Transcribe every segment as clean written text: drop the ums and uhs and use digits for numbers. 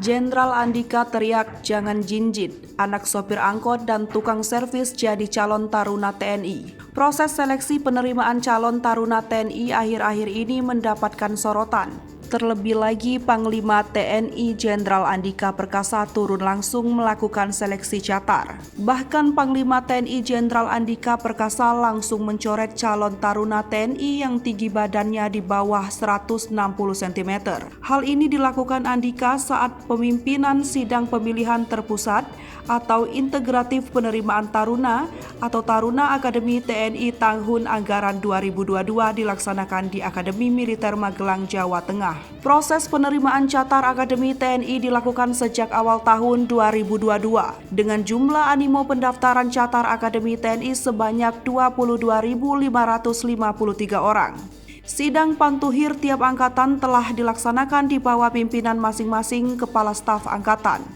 Jenderal Andika teriak jangan jinjit, anak sopir angkot dan tukang servis jadi calon taruna TNI. Proses seleksi penerimaan calon taruna TNI akhir-akhir ini mendapatkan sorotan. Terlebih lagi Panglima TNI Jenderal Andika Perkasa turun langsung melakukan seleksi catar. Bahkan Panglima TNI Jenderal Andika Perkasa langsung mencoret calon taruna TNI yang tinggi badannya di bawah 160 cm. Hal ini dilakukan Andika saat pemimpinan sidang pemilihan terpusat atau integratif penerimaan taruna atau Taruna Akademi TNI tahun anggaran 2022 dilaksanakan di Akademi Militer Magelang, Jawa Tengah. Proses penerimaan catar Akademi TNI dilakukan sejak awal tahun 2022 dengan jumlah animo pendaftaran catar Akademi TNI sebanyak 22.553 orang. Sidang pantuhir tiap angkatan telah dilaksanakan di bawah pimpinan masing-masing kepala staf angkatan.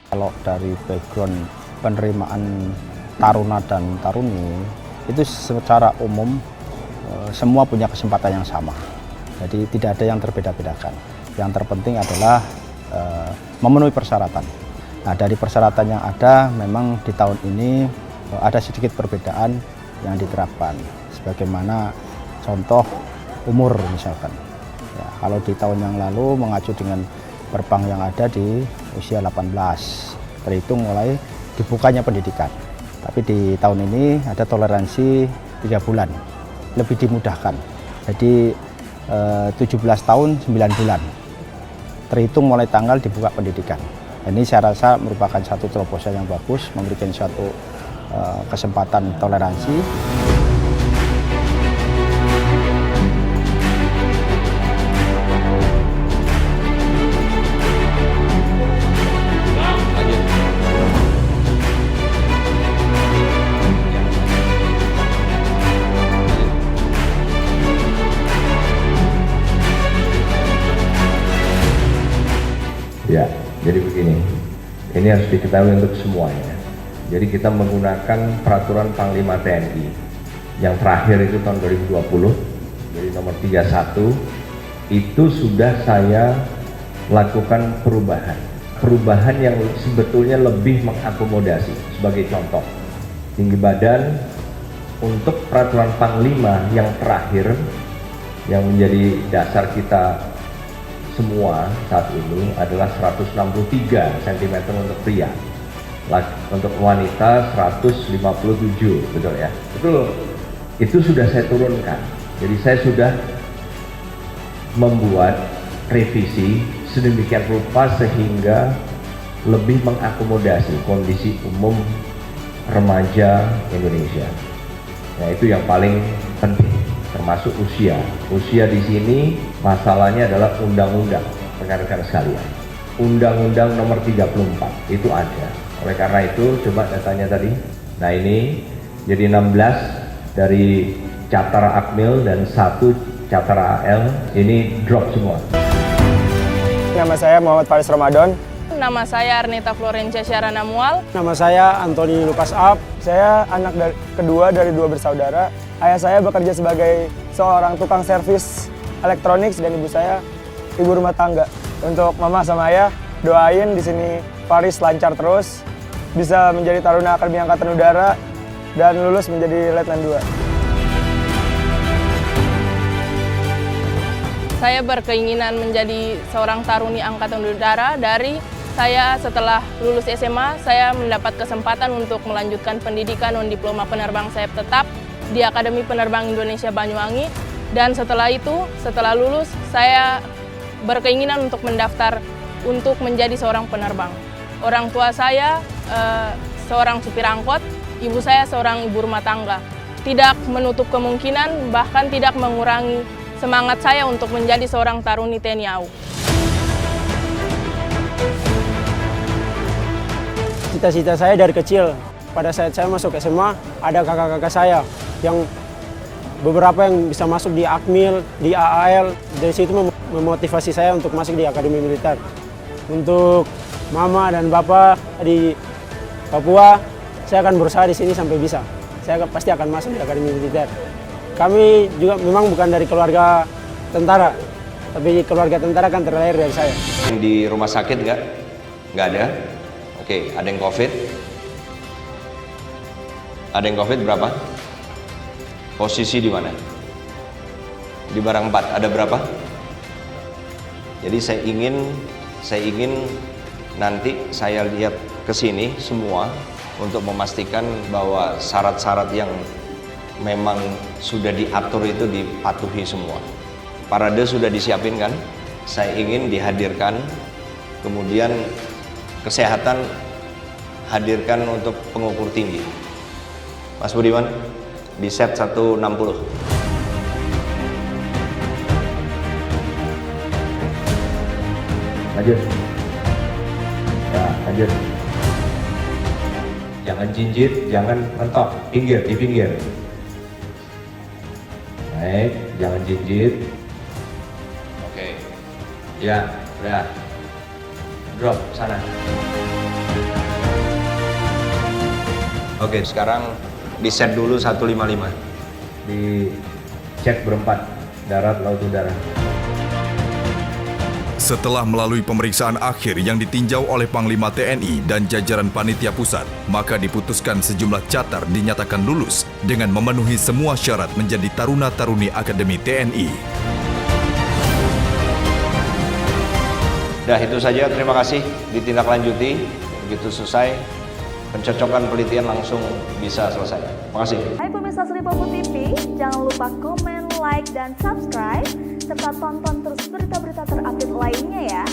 Kalau dari background penerimaan taruna dan taruni itu secara umum semua punya kesempatan yang sama. Jadi tidak ada yang terbeda-bedakan. Yang terpenting adalah memenuhi persyaratan. Nah, dari persyaratan yang ada memang di tahun ini ada sedikit perbedaan yang diterapkan. Sebagaimana contoh umur misalkan. Ya, kalau di tahun yang lalu mengacu dengan perpang yang ada di usia 18, terhitung mulai dibukanya pendidikan. Tapi di tahun ini ada toleransi 3 bulan, lebih dimudahkan. Jadi 17 tahun 9 bulan, terhitung mulai tanggal dibuka pendidikan. Ini saya rasa merupakan satu terobosan yang bagus, memberikan suatu kesempatan toleransi. Ya, jadi begini, ini harus diketahui untuk semuanya. Jadi kita menggunakan peraturan Panglima TNI yang terakhir itu tahun 2020, jadi nomor 31, itu sudah saya lakukan perubahan yang sebetulnya lebih mengakomodasi. Sebagai contoh, tinggi badan untuk peraturan Panglima yang terakhir yang menjadi dasar kita semua saat ini adalah 163 cm untuk pria, untuk wanita 157, betul ya? Betul. Itu sudah saya turunkan. Jadi saya sudah membuat revisi sedemikian rupa sehingga lebih mengakomodasi kondisi umum remaja Indonesia. Nah, itu yang paling penting. Termasuk usia. Usia di sini masalahnya adalah undang-undang, rekan-rekan sekalian. Undang-undang nomor 34 itu ada. Oleh karena itu, coba datanya tadi. Nah, ini jadi 16 dari Catar Akmil dan 1 Catar AL ini drop semua. Nama saya Muhammad Faris Ramadan. Nama saya Arnita Florencia Syarana Mual. Nama saya Antoni Lukas Ab. Saya anak kedua dari 2 bersaudara. Ayah saya bekerja sebagai seorang tukang servis elektronik dan ibu saya ibu rumah tangga. Untuk mama sama ayah, doain di sini Faris lancar terus, bisa menjadi taruna Akademi Angkatan Udara dan lulus menjadi Letnan 2. Saya berkeinginan menjadi seorang taruni Angkatan Udara dari saya setelah lulus SMA, saya mendapat kesempatan untuk melanjutkan pendidikan non-diploma penerbang sayap tetap di Akademi Penerbang Indonesia Banyuwangi, dan setelah itu, setelah lulus, saya berkeinginan untuk mendaftar untuk menjadi seorang penerbang. Orang tua saya seorang supir angkot, ibu saya seorang ibu rumah tangga. Tidak menutup kemungkinan, bahkan tidak mengurangi semangat saya untuk menjadi seorang taruni TNI AU. Cita-cita saya dari kecil, pada saat saya masuk SMA, ada kakak-kakak saya yang beberapa yang bisa masuk di Akmil, di AAL. Dari situ memotivasi saya untuk masuk di Akademi Militer. Untuk mama dan bapak di Papua, saya akan berusaha di sini sampai bisa. Saya pasti akan masuk di Akademi Militer. Kami juga memang bukan dari keluarga tentara, tapi keluarga tentara kan terlahir dari saya. Yang di rumah sakit nggak? Nggak ada. Oke, ada yang COVID? Ada yang COVID berapa? Posisi di mana? Di barang 4 ada berapa? Jadi saya ingin nanti saya lihat ke sini semua untuk memastikan bahwa syarat-syarat yang memang sudah diatur itu dipatuhi semua. Parade sudah disiapin kan? Saya ingin dihadirkan, kemudian kesehatan hadirkan untuk pengukur tinggi. Mas Budiman, di set 160. Lanjut. Ya, lanjut. Jangan jinjit, jangan mentok, di pinggir. Baik, jangan jinjit. Oke. Ya, udah. Drop sana. Oke, sekarang di set dulu 155. Di cek berempat, darat, laut, udara. Setelah melalui pemeriksaan akhir yang ditinjau oleh Panglima TNI dan jajaran panitia pusat, maka diputuskan sejumlah catar dinyatakan lulus dengan memenuhi semua syarat menjadi taruna-taruni Akademi TNI. Dah itu saja, terima kasih. Ditindaklanjuti, begitu selesai, pencocokan penelitian langsung bisa selesai. Terima kasih. Hai pemirsa Sri Popo TV, jangan lupa komen, like, dan subscribe, serta tonton terus berita-berita terupdate lainnya ya.